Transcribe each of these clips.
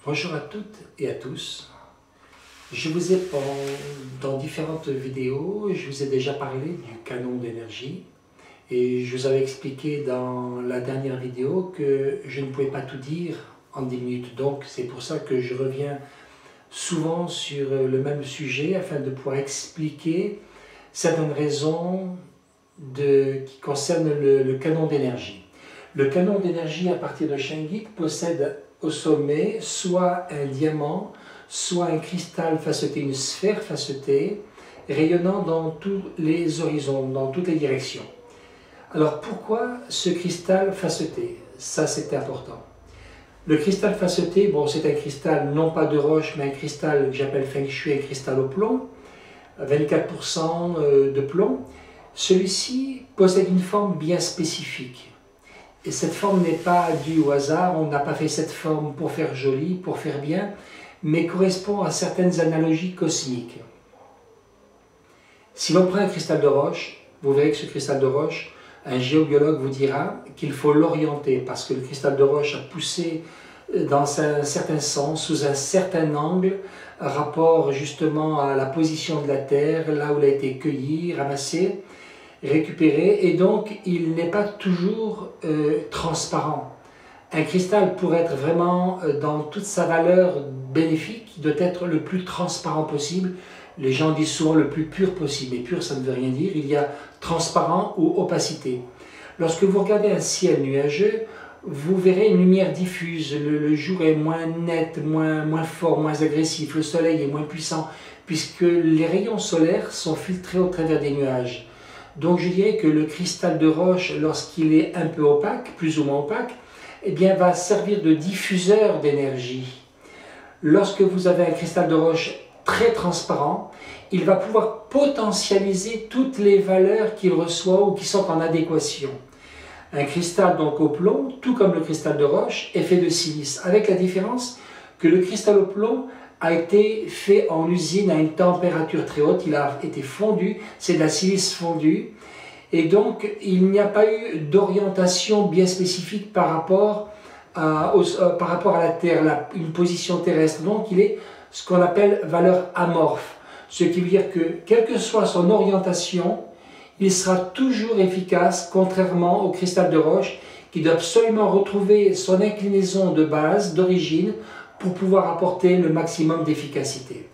Bonjour à toutes et à tous. Je vous ai, dans différentes vidéos, je vous ai déjà parlé du canon d'énergie et je vous avais expliqué dans la dernière vidéo que je ne pouvais pas tout dire en 10 minutes. Donc c'est pour ça que je reviens souvent sur le même sujet afin de pouvoir expliquer certaines raisons qui concernent le canon d'énergie. Le canon d'énergie à partir de Shengjik possède au sommet soit un diamant, soit un cristal faceté, une sphère facetée, rayonnant dans tous les horizons, dans toutes les directions. Alors pourquoi ce cristal faceté? Ça c'est important. Le cristal faceté, bon, c'est un cristal non pas de roche, mais un cristal que j'appelle Feng Shui, un cristal au plomb, 24% de plomb. Celui-ci possède une forme bien spécifique. Et cette forme n'est pas due au hasard, on n'a pas fait cette forme pour faire joli, pour faire bien, mais correspond à certaines analogies cosmiques. Si l'on prend un cristal de roche, vous verrez que ce cristal de roche, un géobiologue vous dira qu'il faut l'orienter, parce que le cristal de roche a poussé dans un certain sens, sous un certain angle, rapport justement à la position de la Terre, là où il a été cueilli, ramassé, récupéré, et donc il n'est pas toujours transparent. Un cristal, pour être vraiment dans toute sa valeur bénéfique, doit être le plus transparent possible. Les gens disent souvent le plus pur possible, mais pur ça ne veut rien dire, il y a transparent ou opacité. Lorsque vous regardez un ciel nuageux, vous verrez une lumière diffuse, le jour est moins net, moins fort, moins agressif, le soleil est moins puissant, puisque les rayons solaires sont filtrés au travers des nuages. Donc je dirais que le cristal de roche, lorsqu'il est un peu opaque, plus ou moins opaque, eh bien, va servir de diffuseur d'énergie. Lorsque vous avez un cristal de roche très transparent, il va pouvoir potentialiser toutes les valeurs qu'il reçoit ou qui sont en adéquation. Un cristal donc au plomb, tout comme le cristal de roche, est fait de silice, avec la différence que le cristal au plomb a été fait en usine à une température très haute, il a été fondu, c'est de la silice fondue, et donc il n'y a pas eu d'orientation bien spécifique par rapport à la Terre, une position terrestre, donc il est ce qu'on appelle valeur amorphe, ce qui veut dire que quelle que soit son orientation, il sera toujours efficace, contrairement au cristal de roche, qui doit absolument retrouver son inclinaison de base, d'origine, pour pouvoir apporter le maximum d'efficacité.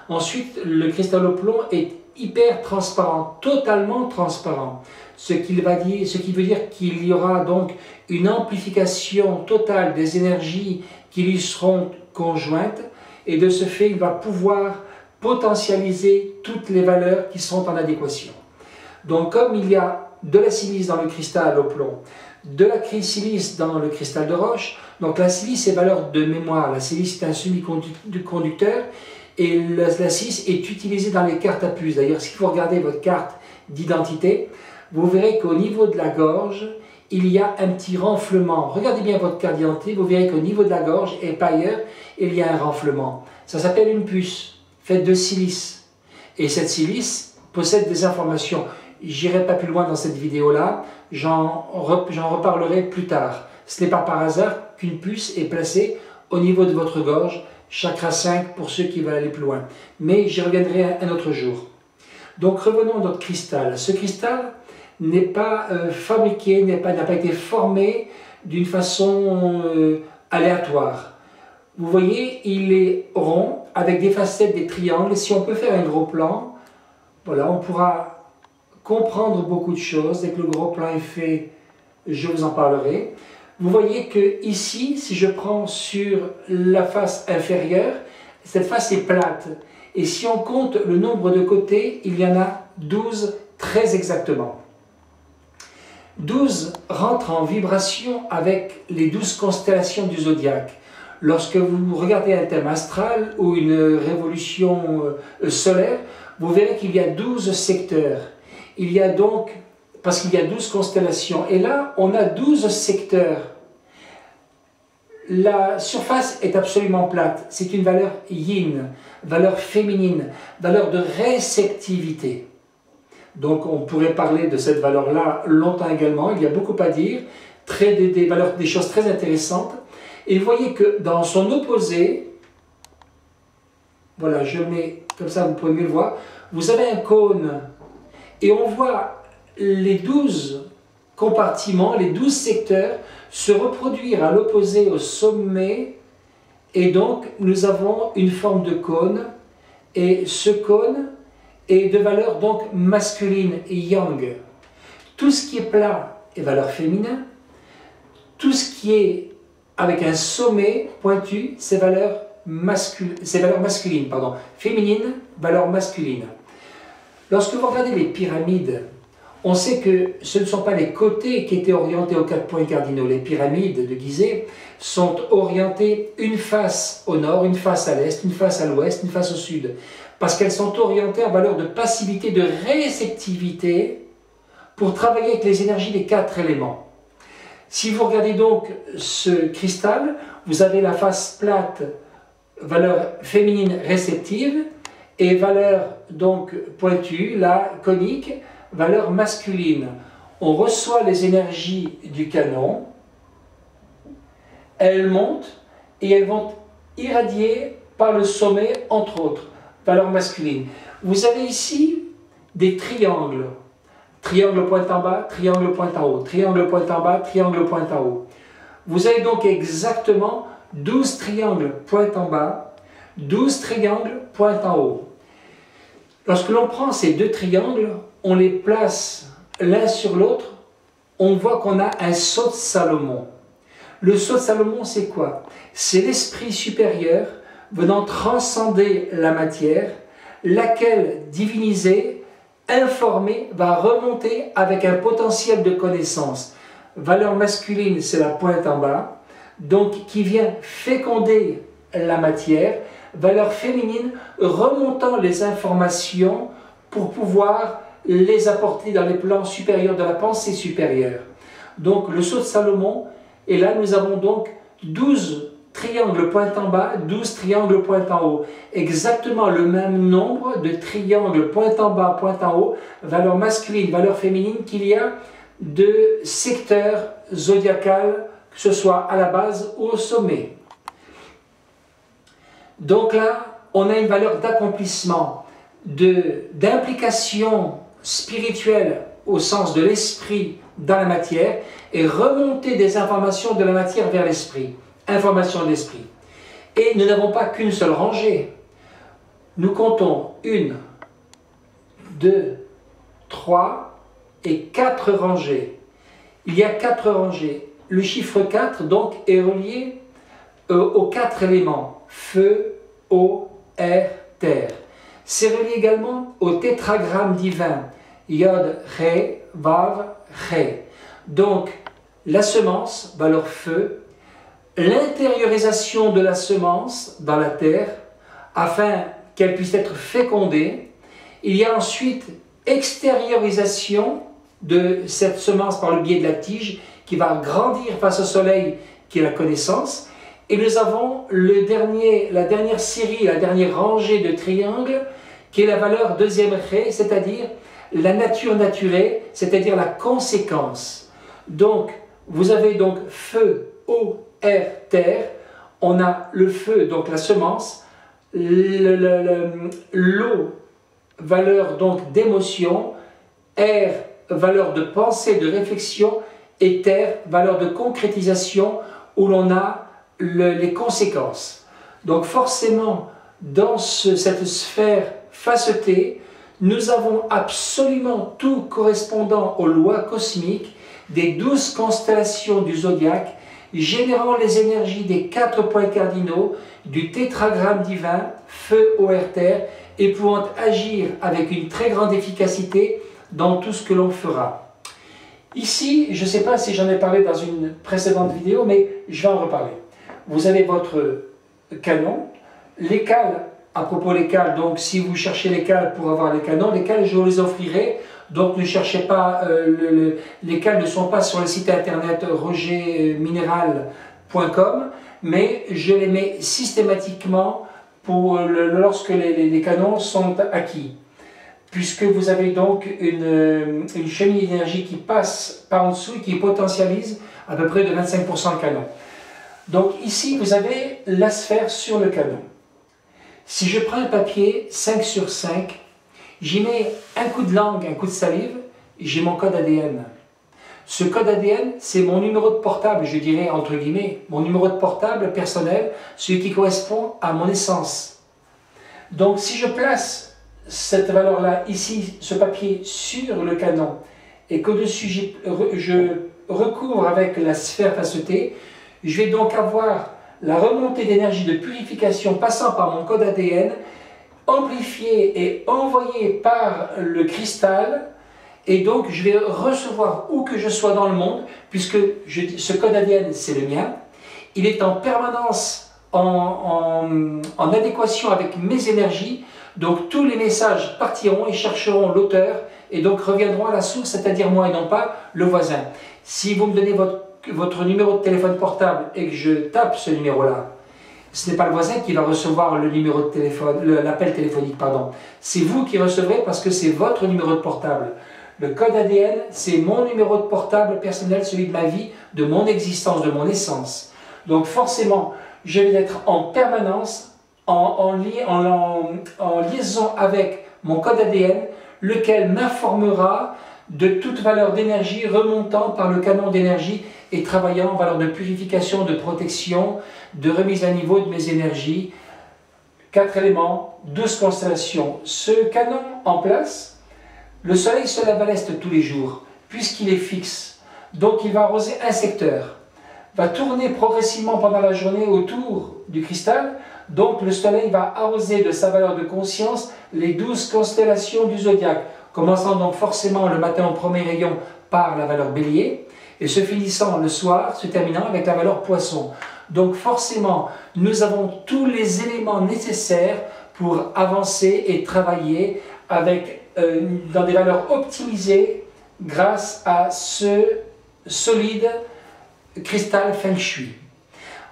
Ensuite, le cristal au plomb est hyper transparent, totalement transparent, ce qui veut dire qu'il y aura donc une amplification totale des énergies qui lui seront conjointes, et de ce fait, il va pouvoir potentialiser toutes les valeurs qui sont en adéquation. Donc comme il y a de la silice dans le cristal au plomb, de la silice dans le cristal de roche, donc la silice est valeur de mémoire, la silice est un semi-conducteur et la silice est utilisée dans les cartes à puce. D'ailleurs, si vous regardez votre carte d'identité, vous verrez qu'au niveau de la gorge, il y a un petit renflement. Regardez bien votre carte d'identité, vous verrez qu'au niveau de la gorge et pas ailleurs, il y a un renflement. Ça s'appelle une puce, faite de silice. Et cette silice possède des informations. J'irai pas plus loin dans cette vidéo-là, j'en reparlerai plus tard. Ce n'est pas par hasard qu'une puce est placée au niveau de votre gorge, chakra 5 pour ceux qui veulent aller plus loin. Mais j'y reviendrai un autre jour. Donc revenons à notre cristal. Ce cristal n'est pas fabriqué, n'a pas été formé d'une façon aléatoire. Vous voyez, il est rond, avec des facettes, des triangles. Si on peut faire un gros plan, voilà, on pourra comprendre beaucoup de choses. Dès que le gros plan est fait, je vous en parlerai. Vous voyez que ici, si je prends sur la face inférieure, cette face est plate. Et si on compte le nombre de côtés, il y en a 12 très exactement. 12 rentrent en vibration avec les 12 constellations du zodiaque. Lorsque vous regardez un thème astral ou une révolution solaire, vous verrez qu'il y a 12 secteurs. Il y a donc, parce qu'il y a 12 constellations, et là, on a 12 secteurs. La surface est absolument plate, c'est une valeur yin, valeur féminine, valeur de réceptivité. Donc on pourrait parler de cette valeur-là longtemps également, il y a beaucoup à dire, des choses très intéressantes. Et vous voyez que dans son opposé, voilà, je le mets comme ça, vous pouvez mieux le voir, vous avez un cône et on voit les 12 compartiments, les 12 secteurs se reproduire à l'opposé au sommet, et donc nous avons une forme de cône, et ce cône est de valeur donc masculine et yang. Tout ce qui est plat est valeur féminin, tout ce qui est avec un sommet pointu, c'est valeur masculine, pardon, féminine, valeur masculine. Lorsque vous regardez les pyramides, on sait que ce ne sont pas les côtés qui étaient orientés aux 4 points cardinaux. Les pyramides de Gizeh sont orientées une face au nord, une face à l'est, une face à l'ouest, une face au sud. Parce qu'elles sont orientées en valeur de passivité, de réceptivité pour travailler avec les énergies des 4 éléments. Si vous regardez donc ce cristal, vous avez la face plate, valeur féminine réceptive, et valeur donc pointue, la conique, valeur masculine. On reçoit les énergies du canon, elles montent et elles vont irradier par le sommet, entre autres, valeur masculine. Vous avez ici des triangles. Triangle pointe en bas, triangle pointe en haut, triangle pointe en bas, triangle pointe en haut. Vous avez donc exactement 12 triangles pointe en bas, 12 triangles pointe en haut. Lorsque l'on prend ces deux triangles, on les place l'un sur l'autre, on voit qu'on a un sceau de Salomon. Le sceau de Salomon, c'est quoi? C'est l'esprit supérieur venant transcender la matière, laquelle, divinisée, informée, va remonter avec un potentiel de connaissance. Valeur masculine, c'est la pointe en bas, donc qui vient féconder la matière. Valeur féminine, remontant les informations pour pouvoir les apporter dans les plans supérieurs de la pensée supérieure. Donc le sceau de Salomon, et là nous avons donc 12 triangles pointe en bas, 12 triangles pointe en haut. Exactement le même nombre de triangles pointe en bas, pointe en haut, valeur masculine, valeur féminine, qu'il y a de secteurs zodiacales, que ce soit à la base ou au sommet. Donc là, on a une valeur d'accomplissement, d'implication spirituelle au sens de l'esprit dans la matière et remonter des informations de la matière vers l'esprit. Information de l'esprit. Et nous n'avons pas qu'une seule rangée. Nous comptons 1, 2, 3 et 4 rangées. Il y a 4 rangées. Le chiffre 4 donc est relié aux 4 éléments. Feu, eau, air, terre. C'est relié également au tétragramme divin. Yod, Ré, Vav, Ré. Donc, la semence, valeur feu, l'intériorisation de la semence dans la terre, afin qu'elle puisse être fécondée. Il y a ensuite extériorisation de cette semence par le biais de la tige, qui va grandir face au soleil, qui est la connaissance. Et nous avons la dernière série, la dernière rangée de triangles, qui est la valeur deuxième ré, c'est-à-dire la nature naturelle, c'est-à-dire la conséquence. Donc, vous avez donc feu, eau, air, terre. On a le feu, donc la semence, l'eau, valeur donc d'émotion, air, valeur de pensée, de réflexion, et terre, valeur de concrétisation, où l'on a les conséquences. Donc forcément, dans cette sphère facetée, nous avons absolument tout correspondant aux lois cosmiques des 12 constellations du zodiaque, générant les énergies des 4 points cardinaux du tétragramme divin, feu, eau, air, terre, et pouvant agir avec une très grande efficacité dans tout ce que l'on fera. Ici, je ne sais pas si j'en ai parlé dans une précédente vidéo, mais je vais en reparler. Vous avez votre canon, les cales, à propos des cales, donc si vous cherchez les cales pour avoir les canons, les cales je vous les offrirai, donc ne cherchez pas, les cales ne sont pas sur le site internet rogermineral.com, mais je les mets systématiquement lorsque les canons sont acquis. Puisque vous avez donc une cheminée d'énergie qui passe par en dessous et qui potentialise à peu près de 25% le canon. Donc ici, vous avez la sphère sur le canon. Si je prends un papier 5 sur 5, j'y mets un coup de langue, un coup de salive, j'ai mon code ADN. Ce code ADN, c'est mon numéro de portable, je dirais entre guillemets, mon numéro de portable personnel, celui qui correspond à mon essence. Donc si je place cette valeur-là ici, ce papier sur le canon, et qu'au-dessus je recouvre avec la sphère face T, je vais donc avoir la remontée d'énergie de purification passant par mon code ADN, amplifiée et envoyée par le cristal, et donc je vais recevoir où que je sois dans le monde, puisque ce code ADN c'est le mien, il est en permanence en adéquation avec mes énergies, donc tous les messages partiront et chercheront l'auteur, et donc reviendront à la source, c'est-à-dire moi et non pas le voisin. Si vous me donnez votre numéro de téléphone portable et que je tape ce numéro-là, ce n'est pas le voisin qui va recevoir le numéro de téléphone, l'appel téléphonique, pardon. C'est vous qui recevrez parce que c'est votre numéro de portable. Le code ADN, c'est mon numéro de portable personnel, celui de ma vie, de mon existence, de mon essence. Donc forcément, je vais être en permanence en liaison avec mon code ADN, lequel m'informera de toute valeur d'énergie remontant par le canon d'énergie et travaillant en valeur de purification, de protection, de remise à niveau de mes énergies. 4 éléments, 12 constellations. Ce canon en place, le soleil se lève à l'est tous les jours, puisqu'il est fixe. Donc il va arroser un secteur, va tourner progressivement pendant la journée autour du cristal. Donc le soleil va arroser de sa valeur de conscience les 12 constellations du zodiaque, commençant donc forcément le matin au premier rayon par la valeur bélier, et se finissant le soir, se terminant avec la valeur poisson. Donc forcément, nous avons tous les éléments nécessaires pour avancer et travailler dans des valeurs optimisées grâce à ce solide cristal Feng Shui.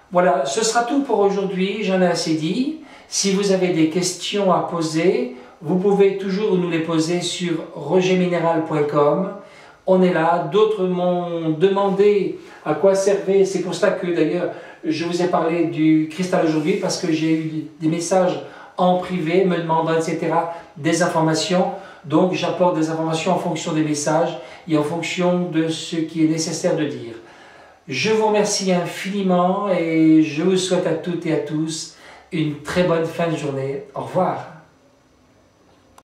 Voilà, ce sera tout pour aujourd'hui, j'en ai assez dit. Si vous avez des questions à poser, vous pouvez toujours nous les poser sur rogermineral.com. On est là, d'autres m'ont demandé à quoi servait, c'est pour ça que d'ailleurs je vous ai parlé du cristal aujourd'hui, parce que j'ai eu des messages en privé me demandant, etc., des informations. Donc j'apporte des informations en fonction des messages et en fonction de ce qui est nécessaire de dire. Je vous remercie infiniment et je vous souhaite à toutes et à tous une très bonne fin de journée. Au revoir.